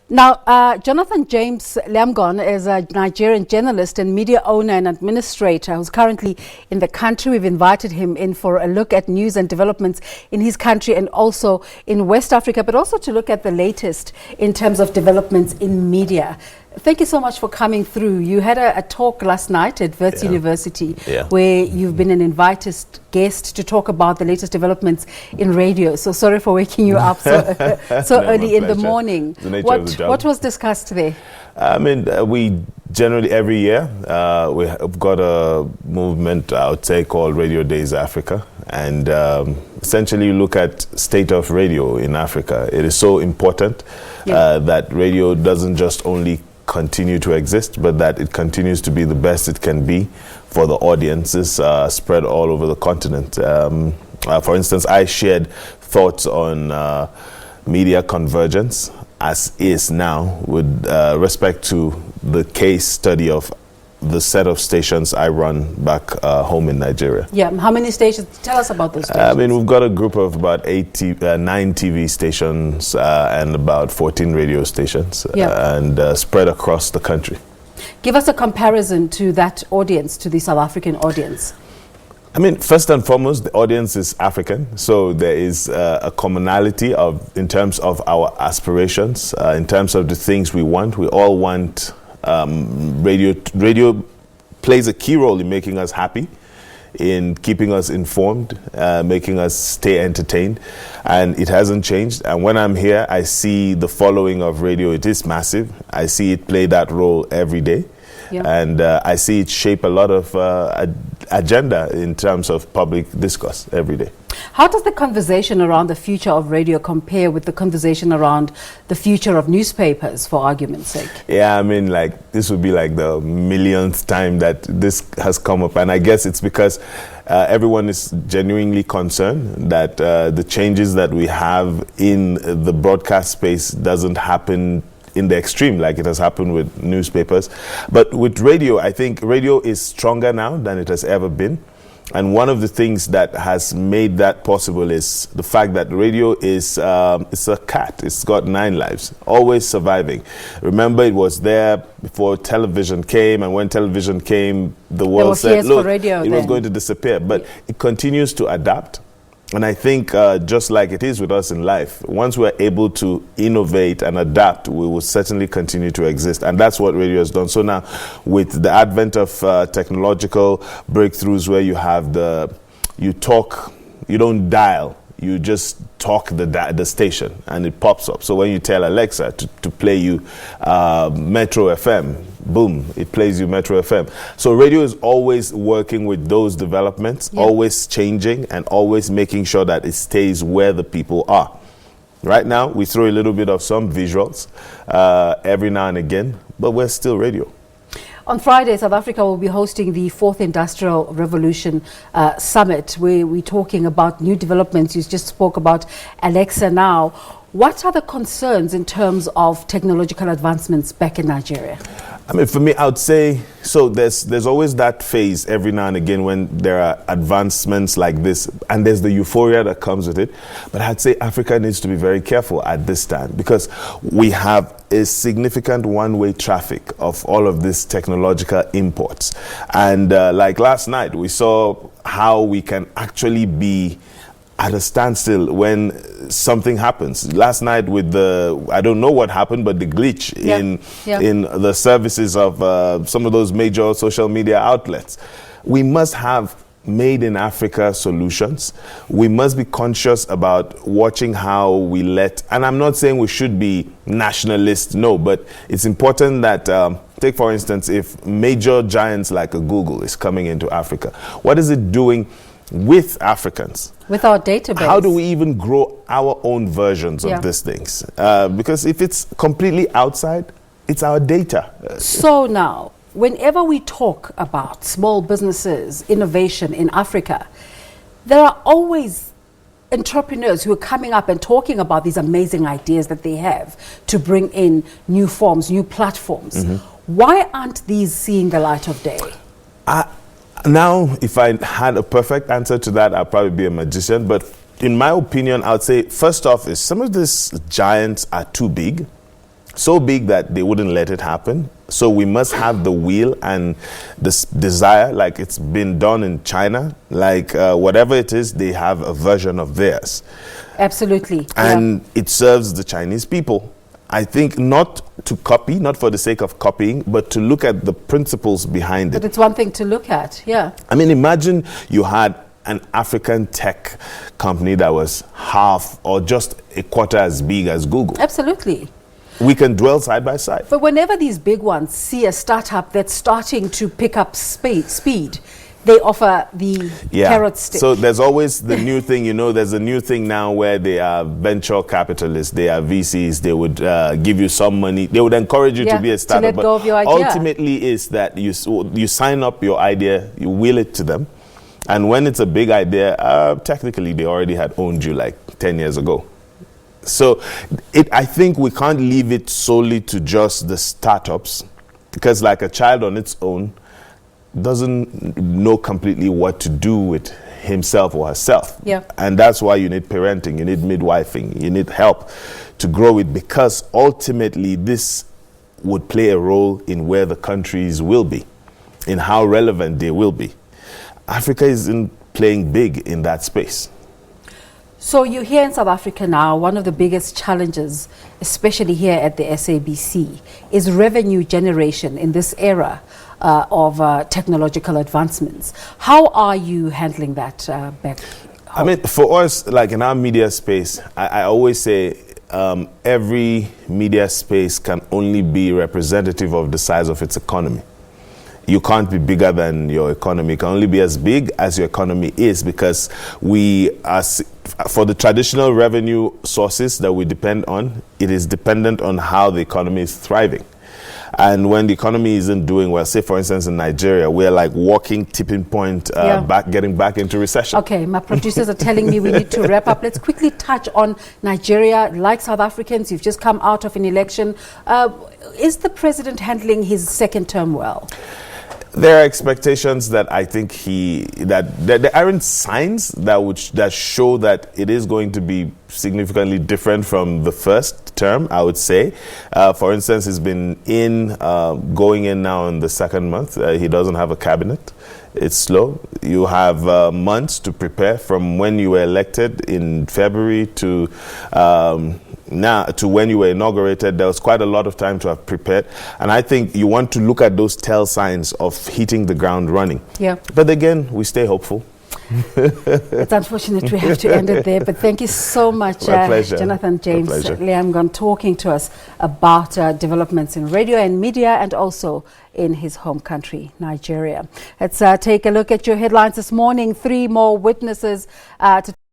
Now, Jonathan James Lyamgohn is a Nigerian journalist and media owner and administrator who's currently in the country. We've invited him in for a look at news and developments in his country and also in West Africa, but also to look at the latest in terms of developments in media. Thank you so much for coming through. You had a talk last night at Wits University where you've been an invited guest to talk about the latest developments in radio. So sorry for waking you up so early in the morning. What was discussed today? I mean, we generally every year we've got a movement, I would say, called Radio Days Africa. And essentially you look at state of radio in Africa. It is so important that radio doesn't just only continue to exist, but that it continues to be the best it can be for the audiences spread all over the continent. For instance, I shared thoughts on media convergence as is now with respect to the case study of the set of stations I run back home in Nigeria. Yeah, how many stations? Tell us about those stations. I mean, we've got a group of about 9 TV stations and about 14 radio stations and spread across the country. Give us a comparison to that audience, to the South African audience. I mean, first and foremost, the audience is African, so there is a commonality in terms of our aspirations, in terms of the things we want. We all want radio plays a key role in making us happy, in keeping us informed, making us stay entertained, and it hasn't changed. And when I'm here, I see the following of radio. It is massive. I see it play that role every day. And I see it shape a lot of agenda in terms of public discourse every day. How does the conversation around the future of radio compare with the conversation around the future of newspapers, for argument's sake? Yeah, I mean, like, this would be like the millionth time that this has come up. And I guess it's because everyone is genuinely concerned that the changes that we have in the broadcast space doesn't happen in the extreme like it has happened with newspapers. But with radio, I think radio is stronger now than it has ever been. And one of the things that has made that possible is the fact that radio is it's a cat. It's got 9 lives, always surviving. Remember, it was there before television came, and when television came, the world said, look, it was going to disappear. But it continues to adapt. And I think just like it is with us in life, once we're able to innovate and adapt, we will certainly continue to exist. And that's what radio has done. So now, with the advent of technological breakthroughs where you have you talk, you don't dial, you just talk the station and it pops up. So when you tell Alexa to play you Metro FM, boom, it plays you Metro FM. So radio is always working with those developments, always changing and always making sure that it stays where the people are. Right now, we throw a little bit of some visuals every now and again, but we're still radio. On Friday, South Africa will be hosting the 4th Industrial Revolution Summit, where we're talking about new developments. You just spoke about Alexa now. What are the concerns in terms of technological advancements back in Nigeria? I mean, for me, I would say, so there's always that phase every now and again when there are advancements like this, and there's the euphoria that comes with it. But I'd say Africa needs to be very careful at this time because we have a significant one-way traffic of all of these technological imports. And like last night, we saw how we can actually be at a standstill when something happens. Last night with I don't know what happened, but the glitch in the services of some of those major social media outlets. We must have made in Africa solutions. We must be conscious about watching how we and I'm not saying we should be nationalist, no, but it's important that, take for instance, if major giants like a Google is coming into Africa, what is it doing with Africans? With our database. How do we even grow our own versions of these things? Because if it's completely outside, it's our data. So now, whenever we talk about small businesses, innovation in Africa, there are always entrepreneurs who are coming up and talking about these amazing ideas that they have to bring in new forms, new platforms. Why aren't these seeing the light of day? Now, if I had a perfect answer to that, I'd probably be a magician. But in my opinion, I would say, first off, is some of these giants are too big. so big that they wouldn't let it happen. So we must have the will and this desire, like it's been done in China, like whatever it is, they have a version of theirs. Absolutely. And it serves the Chinese people. I think not to copy, not for the sake of copying, but to look at the principles behind it. But it's one thing to look at, yeah. I mean, imagine you had an African tech company that was half or just a quarter as big as Google. Absolutely. We can dwell side by side. But whenever these big ones see a startup that's starting to pick up speed, they offer the carrot stick. So there's always the new thing, there's a new thing now where they are venture capitalists, they are VCs, they would give you some money, they would encourage you to be a startup. To let go of your idea. Ultimately is that you sign up your idea, you will it to them. And when it's a big idea, technically they already had owned you like 10 years ago. So I think we can't leave it solely to just the startups, because like a child on its own doesn't know completely what to do with himself or herself. Yeah. And that's why you need parenting, you need midwifing, you need help to grow it, because ultimately this would play a role in where the countries will be, in how relevant they will be. Africa isn't playing big in that space. So you're here in South Africa now. One of the biggest challenges, especially here at the SABC, is revenue generation in this era of technological advancements. How are you handling that back home? I mean, for us, like in our media space, I always say every media space can only be representative of the size of its economy. You can't be bigger than your economy. You can only be as big as your economy is, because we are, for the traditional revenue sources that we depend on, it is dependent on how the economy is thriving. And when the economy isn't doing well, say for instance in Nigeria, we're like walking tipping point, getting back into recession. Okay, my producers are telling me we need to wrap up. Let's quickly touch on Nigeria. Like South Africans, you've just come out of an election. Is the president handling his second term well? There are expectations that I think that there aren't signs that show that it is going to be significantly different from the first term, I would say. For instance, he's been going in now in the second month. He doesn't have a cabinet. It's slow. You have months to prepare from when you were elected in February to now to when you were inaugurated. There was quite a lot of time to have prepared, and I think you want to look at those tell signs of hitting the ground running. Yeah. But again, we stay hopeful. It's unfortunate we have to end it there, but thank you so much, Jonathan James Lyamgohn, talking to us about developments in radio and media, and also in his home country, Nigeria. Let's take a look at your headlines this morning. 3 more witnesses to